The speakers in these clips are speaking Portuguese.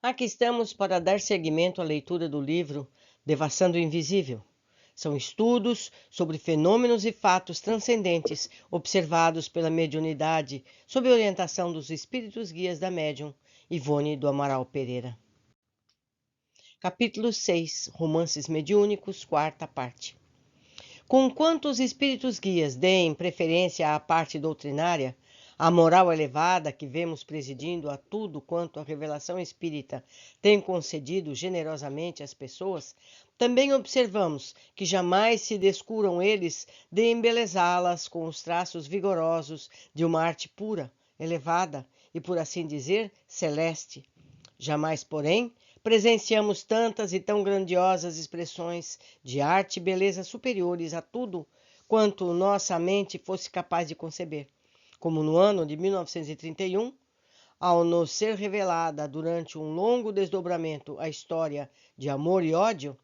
Aqui estamos para dar seguimento à leitura do livro Devassando o Invisível. São estudos sobre fenômenos e fatos transcendentes observados pela mediunidade sob orientação dos espíritos guias da médium Ivone do Amaral Pereira. Capítulo 6, Romances Mediúnicos, quarta parte. Conquanto os espíritos guias deem preferência à parte doutrinária, a moral elevada que vemos presidindo a tudo quanto a revelação espírita tem concedido generosamente às pessoas, também observamos que jamais se descuram eles de embelezá-las com os traços vigorosos de uma arte pura, elevada e, por assim dizer, celeste. Jamais, porém, presenciamos tantas e tão grandiosas expressões de arte e beleza superiores a tudo quanto nossa mente fosse capaz de conceber, como no ano de 1931, ao nos ser revelada durante um longo desdobramento a história de Amor e Ódio,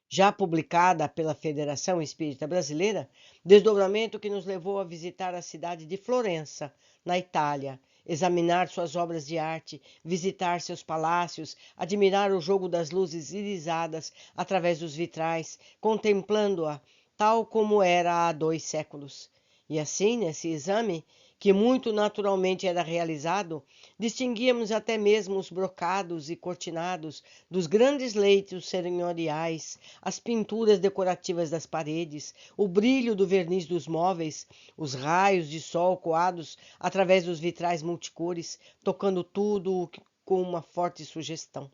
já publicada pela Federação Espírita Brasileira, desdobramento que nos levou a visitar a cidade de Florença, na Itália, examinar suas obras de arte, visitar seus palácios, admirar o jogo das luzes irisadas através dos vitrais, contemplando-a tal como era há 2 séculos. E assim, nesse exame, que muito naturalmente era realizado, distinguíamos até mesmo os brocados e cortinados dos grandes leitos senhoriais, as pinturas decorativas das paredes, o brilho do verniz dos móveis, os raios de sol coados através dos vitrais multicores, tocando tudo com uma forte sugestão.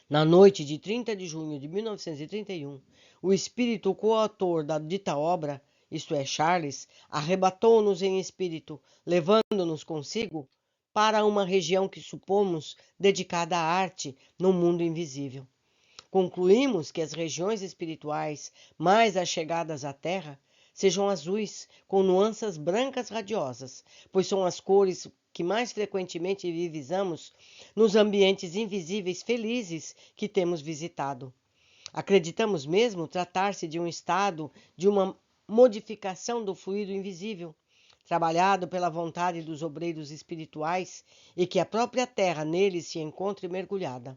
Na noite de 30 de junho de 1931, o espírito coautor da dita obra, isto é, Charles, arrebatou-nos em espírito, levando-nos consigo para uma região que supomos dedicada à arte no mundo invisível. Concluímos que as regiões espirituais mais achegadas à Terra sejam azuis, com nuances brancas radiosas, pois são as cores que mais frequentemente divisamos nos ambientes invisíveis felizes que temos visitado. Acreditamos mesmo tratar-se de um estado de uma modificação do fluido invisível, trabalhado pela vontade dos obreiros espirituais e que a própria Terra nele se encontre mergulhada.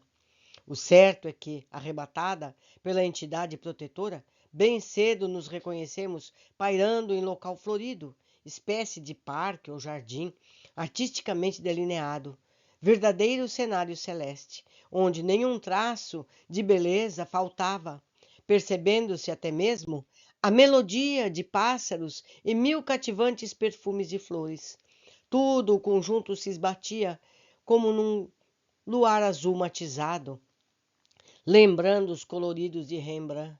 O certo é que, arrebatada pela entidade protetora, bem cedo nos reconhecemos pairando em local florido, espécie de parque ou jardim, artisticamente delineado, verdadeiro cenário celeste, onde nenhum traço de beleza faltava, percebendo-se até mesmo a melodia de pássaros e 1000 cativantes perfumes de flores. Tudo o conjunto se esbatia como num luar azul matizado, lembrando os coloridos de Rembrandt,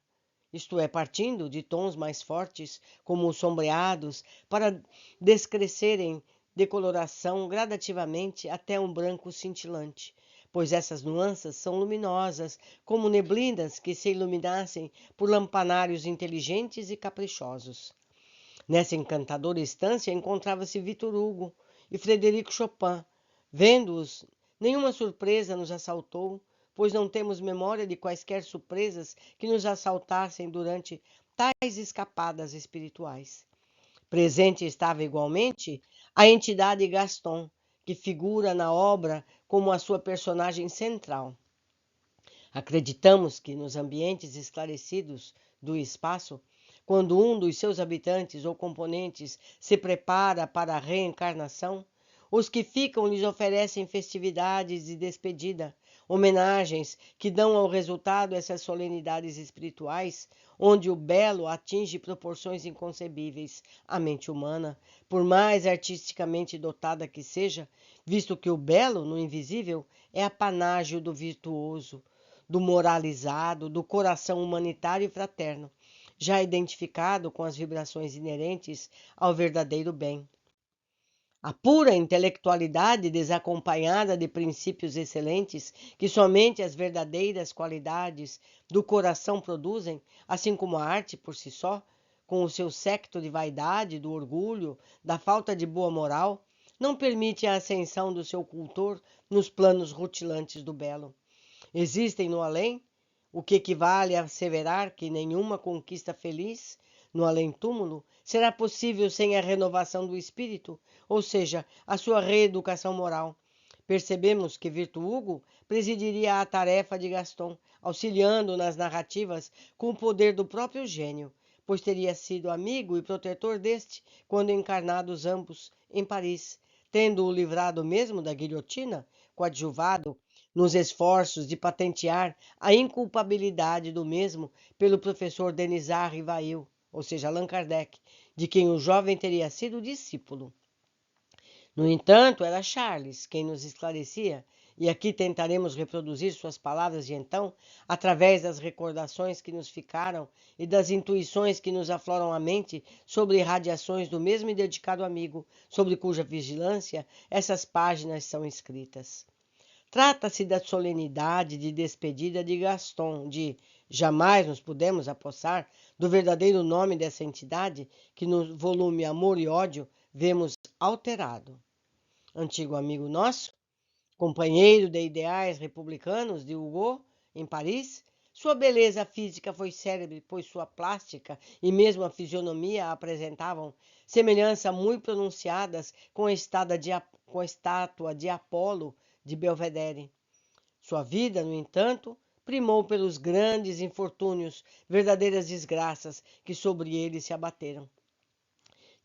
isto é, partindo de tons mais fortes, como os sombreados, para descrescerem de coloração gradativamente até um branco cintilante, pois essas nuances são luminosas, como neblinas que se iluminassem por lampanários inteligentes e caprichosos. Nessa encantadora estância encontrava-se Victor Hugo e Frederico Chopin. Vendo-os, nenhuma surpresa nos assaltou, pois não temos memória de quaisquer surpresas que nos assaltassem durante tais escapadas espirituais. Presente estava igualmente a entidade Gaston, que figura na obra como a sua personagem central. Acreditamos que nos ambientes esclarecidos do espaço, quando um dos seus habitantes ou componentes se prepara para a reencarnação, os que ficam lhes oferecem festividades de despedida, homenagens que dão ao resultado essas solenidades espirituais, onde o belo atinge proporções inconcebíveis à mente humana, por mais artisticamente dotada que seja, visto que o belo, no invisível, é apanágio do virtuoso, do moralizado, do coração humanitário e fraterno, já identificado com as vibrações inerentes ao verdadeiro bem. A pura intelectualidade desacompanhada de princípios excelentes que somente as verdadeiras qualidades do coração produzem, assim como a arte por si só, com o seu séquito de vaidade, do orgulho, da falta de boa moral, não permite a ascensão do seu cultor nos planos rutilantes do belo. Existem no além, o que equivale a asseverar que nenhuma conquista feliz, no além-túmulo, será possível sem a renovação do espírito, ou seja, a sua reeducação moral, Percebemos que Victor Hugo presidiria a tarefa de Gaston, auxiliando nas narrativas com o poder do próprio gênio, pois teria sido amigo e protetor deste quando encarnados ambos em Paris, tendo-o livrado mesmo da guilhotina, coadjuvado nos esforços de patentear a inculpabilidade do mesmo pelo professor Denisard Rivail, ou seja, Allan Kardec, de quem o jovem teria sido discípulo. No entanto, era Charles quem nos esclarecia, e aqui tentaremos reproduzir suas palavras de então, através das recordações que nos ficaram e das intuições que nos afloram à mente sobre radiações do mesmo e dedicado amigo, sobre cuja vigilância essas páginas são escritas. Trata-se da solenidade de despedida de Gaston, de jamais nos pudemos apossar do verdadeiro nome dessa entidade que no volume Amor e Ódio vemos alterado. Antigo amigo nosso, companheiro de ideais republicanos de Hugo em Paris, sua beleza física foi célebre, pois sua plástica e mesmo a fisionomia apresentavam semelhança muito pronunciadas com a estátua de Apolo de Belvedere. Sua vida, no entanto, primou pelos grandes infortúnios, verdadeiras desgraças que sobre ele se abateram.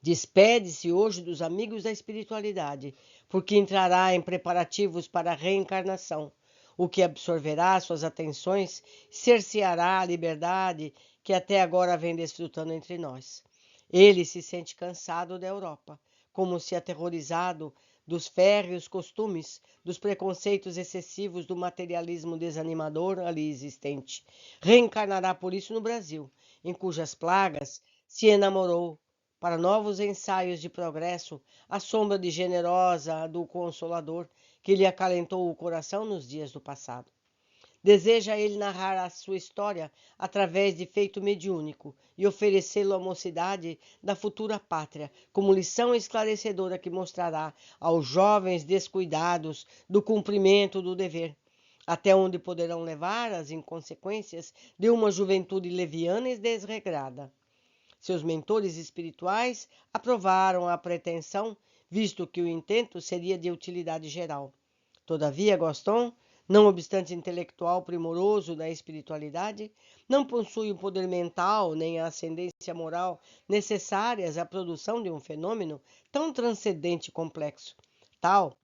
Despede-se hoje dos amigos da espiritualidade, porque entrará em preparativos para a reencarnação, o que absorverá suas atenções, cerceará a liberdade que até agora vem desfrutando entre nós. Ele se sente cansado da Europa, como se aterrorizado dos férreos costumes, dos preconceitos excessivos do materialismo desanimador ali existente. Reencarnará por isso no Brasil, em cujas plagas se enamorou, para novos ensaios de progresso, à sombra de generosa do Consolador, que lhe acalentou o coração nos dias do passado. Deseja ele narrar a sua história através de feito mediúnico e oferecê-lo à mocidade da futura pátria, como lição esclarecedora que mostrará aos jovens descuidados do cumprimento do dever, até onde poderão levar as inconsequências de uma juventude leviana e desregrada. Seus mentores espirituais aprovaram a pretensão, visto que o intento seria de utilidade geral. Todavia, Gaston, não obstante intelectual primoroso da espiritualidade, não possui o poder mental nem a ascendência moral necessárias à produção de um fenômeno tão transcendente e complexo. Tal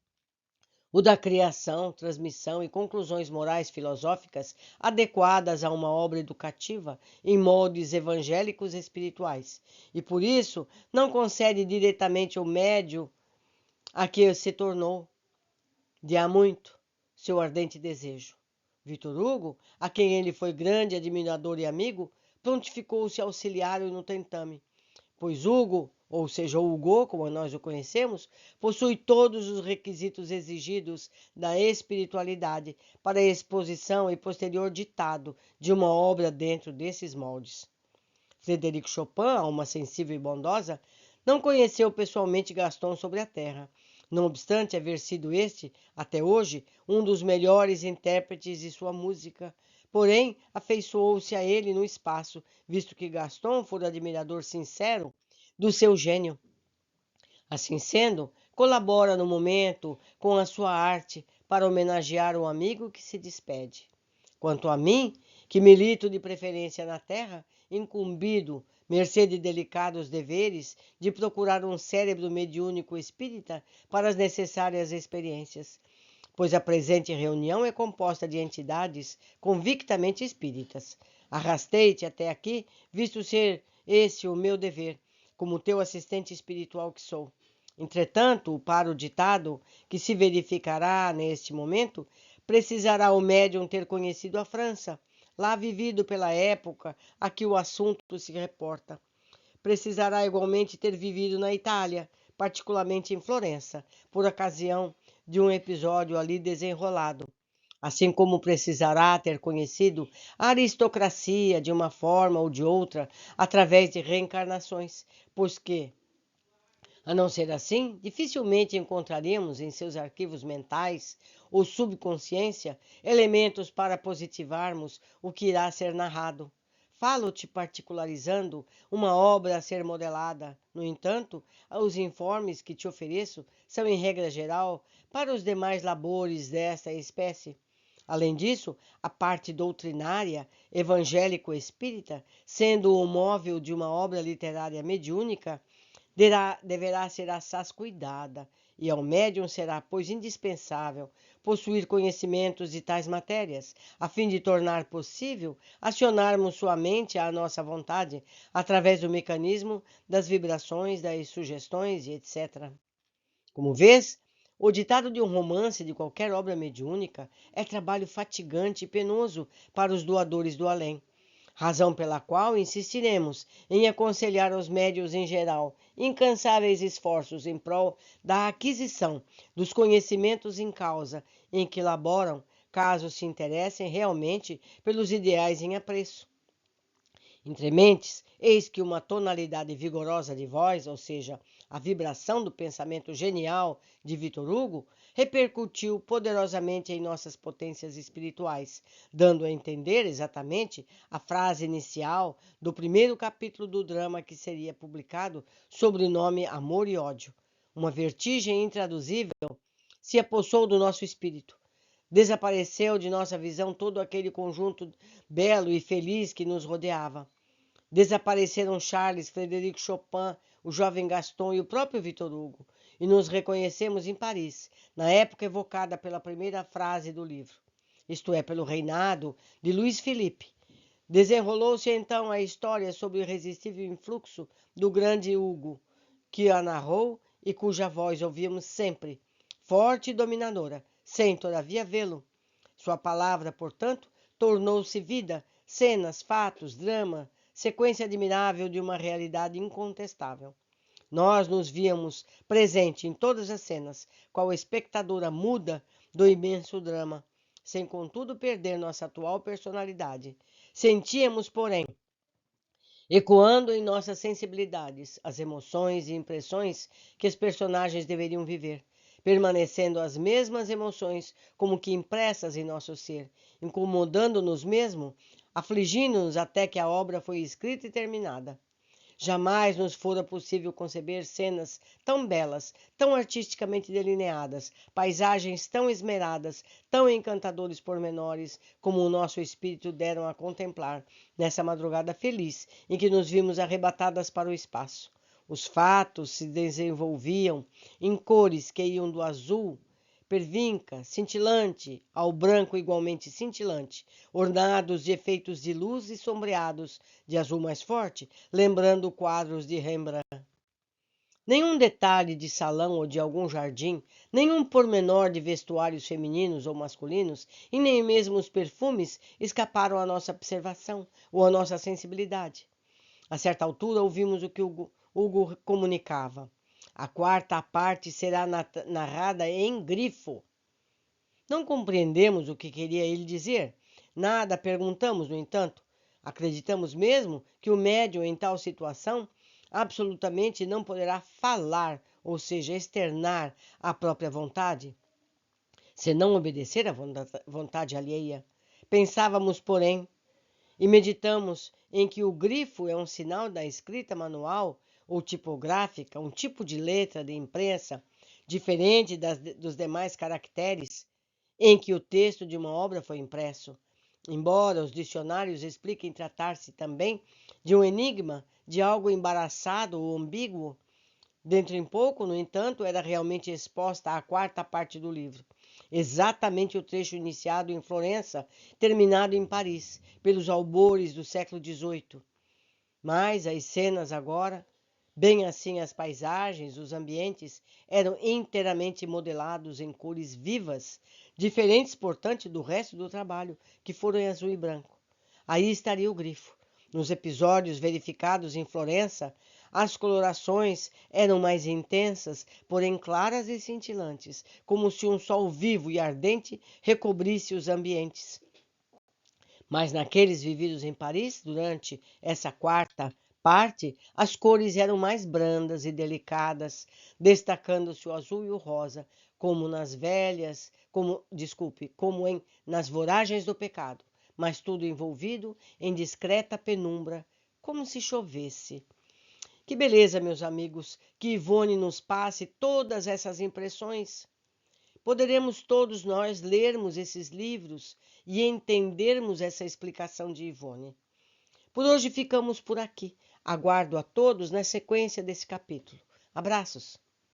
o da criação, transmissão e conclusões morais filosóficas adequadas a uma obra educativa em moldes evangélicos e espirituais, e por isso não concede diretamente o médio a que se tornou, de há muito, seu ardente desejo. Victor Hugo, a quem ele foi grande admirador e amigo, prontificou-se a auxiliá-lo no tentame, pois Hugo, ou seja, Hugo, como nós o conhecemos, possui todos os requisitos exigidos da espiritualidade para a exposição e posterior ditado de uma obra dentro desses moldes. Frederic Chopin, alma sensível e bondosa, não conheceu pessoalmente Gaston sobre a terra, não obstante haver sido este, até hoje, um dos melhores intérpretes de sua música. Porém, afeiçoou-se a ele no espaço, visto que Gaston fora admirador sincero do seu gênio. Assim sendo, colabora no momento com a sua arte para homenagear o amigo que se despede. Quanto a mim, que milito de preferência na terra, incumbido, mercê de delicados deveres, de procurar um cérebro mediúnico espírita para as necessárias experiências, pois a presente reunião é composta de entidades convictamente espíritas. Arrastei-te até aqui, visto ser esse o meu dever, como teu assistente espiritual que sou. Entretanto, para o ditado que se verificará neste momento, precisará o médium ter conhecido a França, lá vivido pela época a que o assunto se reporta. Precisará igualmente ter vivido na Itália, particularmente em Florença, por ocasião de um episódio ali desenrolado. Assim como precisará ter conhecido a aristocracia de uma forma ou de outra, através de reencarnações, pois que, a não ser assim, dificilmente encontraremos em seus arquivos mentais ou subconsciência elementos para positivarmos o que irá ser narrado. Falo-te particularizando uma obra a ser modelada. No entanto, os informes que te ofereço são, em regra geral, para os demais labores desta espécie. Além disso, a parte doutrinária, evangélico-espírita, sendo o móvel de uma obra literária mediúnica, deverá ser assaz cuidada, e ao médium será, pois, indispensável possuir conhecimentos de tais matérias, a fim de tornar possível acionarmos sua mente à nossa vontade, através do mecanismo das vibrações, das sugestões e etc. Como vês, o ditado de um romance de qualquer obra mediúnica é trabalho fatigante e penoso para os doadores do além. Razão pela qual insistiremos em aconselhar aos médiuns em geral incansáveis esforços em prol da aquisição dos conhecimentos em causa em que laboram, caso se interessem realmente pelos ideais em apreço. Entre mentes, eis que uma tonalidade vigorosa de voz, ou seja, a vibração do pensamento genial de Victor Hugo, repercutiu poderosamente em nossas potências espirituais, dando a entender exatamente a frase inicial do primeiro capítulo do drama que seria publicado sob o nome Amor e Ódio. Uma vertigem intraduzível se apossou do nosso espírito. Desapareceu de nossa visão todo aquele conjunto belo e feliz que nos rodeava. Desapareceram Charles, Frederic Chopin, o jovem Gaston e o próprio Victor Hugo, e nos reconhecemos em Paris, na época evocada pela primeira frase do livro, isto é, pelo reinado de Luís Filipe. Desenrolou-se então a história sob o irresistível influxo do grande Hugo, que a narrou e cuja voz ouvíamos sempre, forte e dominadora, sem todavia vê-lo. Sua palavra, portanto, tornou-se vida, cenas, fatos, drama, sequência admirável de uma realidade incontestável. Nós nos víamos presente em todas as cenas, qual espectadora muda do imenso drama, sem contudo perder nossa atual personalidade. Sentíamos, porém, ecoando em nossas sensibilidades as emoções e impressões que os personagens deveriam viver, permanecendo as mesmas emoções como que impressas em nosso ser, incomodando-nos mesmo, afligindo-nos até que a obra foi escrita e terminada. Jamais nos fora possível conceber cenas tão belas, tão artisticamente delineadas, paisagens tão esmeradas, tão encantadores pormenores, como o nosso espírito deram a contemplar nessa madrugada feliz em que nos vimos arrebatadas para o espaço. Os fatos se desenvolviam em cores que iam do azul pervinca, cintilante, ao branco igualmente cintilante, ornados de efeitos de luz e sombreados de azul mais forte, lembrando quadros de Rembrandt. Nenhum detalhe de salão ou de algum jardim, nenhum pormenor de vestuários femininos ou masculinos, e nem mesmo os perfumes escaparam à nossa observação ou à nossa sensibilidade. A certa altura ouvimos o que Hugo comunicava. A quarta parte será narrada em grifo. Não compreendemos o que queria ele dizer. Nada perguntamos, no entanto. Acreditamos mesmo que o médium, em tal situação, absolutamente não poderá falar, ou seja, externar a própria vontade, se não obedecer à vontade alheia. Pensávamos, porém, e meditamos em que o grifo é um sinal da escrita manual ou tipográfica, um tipo de letra de imprensa, diferente dos demais caracteres em que o texto de uma obra foi impresso. Embora os dicionários expliquem tratar-se também de um enigma, de algo embaraçado ou ambíguo, dentro em pouco, no entanto, era realmente exposta a quarta parte do livro, exatamente o trecho iniciado em Florença, terminado em Paris, pelos albores do século XVIII. Mas as cenas agora, bem assim as paisagens, os ambientes, eram inteiramente modelados em cores vivas, diferentes, portanto, do resto do trabalho, que foram em azul e branco. Aí estaria o grifo. Nos episódios verificados em Florença, as colorações eram mais intensas, porém claras e cintilantes, como se um sol vivo e ardente recobrisse os ambientes. Mas naqueles vividos em Paris, durante essa quarta parte, as cores eram mais brandas e delicadas, destacando-se o azul e o rosa, como nas velhas, como nas voragens do pecado, mas tudo envolvido em discreta penumbra, como se chovesse. Que beleza, meus amigos, que Ivone nos passe todas essas impressões. Poderemos todos nós lermos esses livros e entendermos essa explicação de Ivone. Por hoje ficamos por aqui. Aguardo a todos na sequência desse capítulo. Abraços!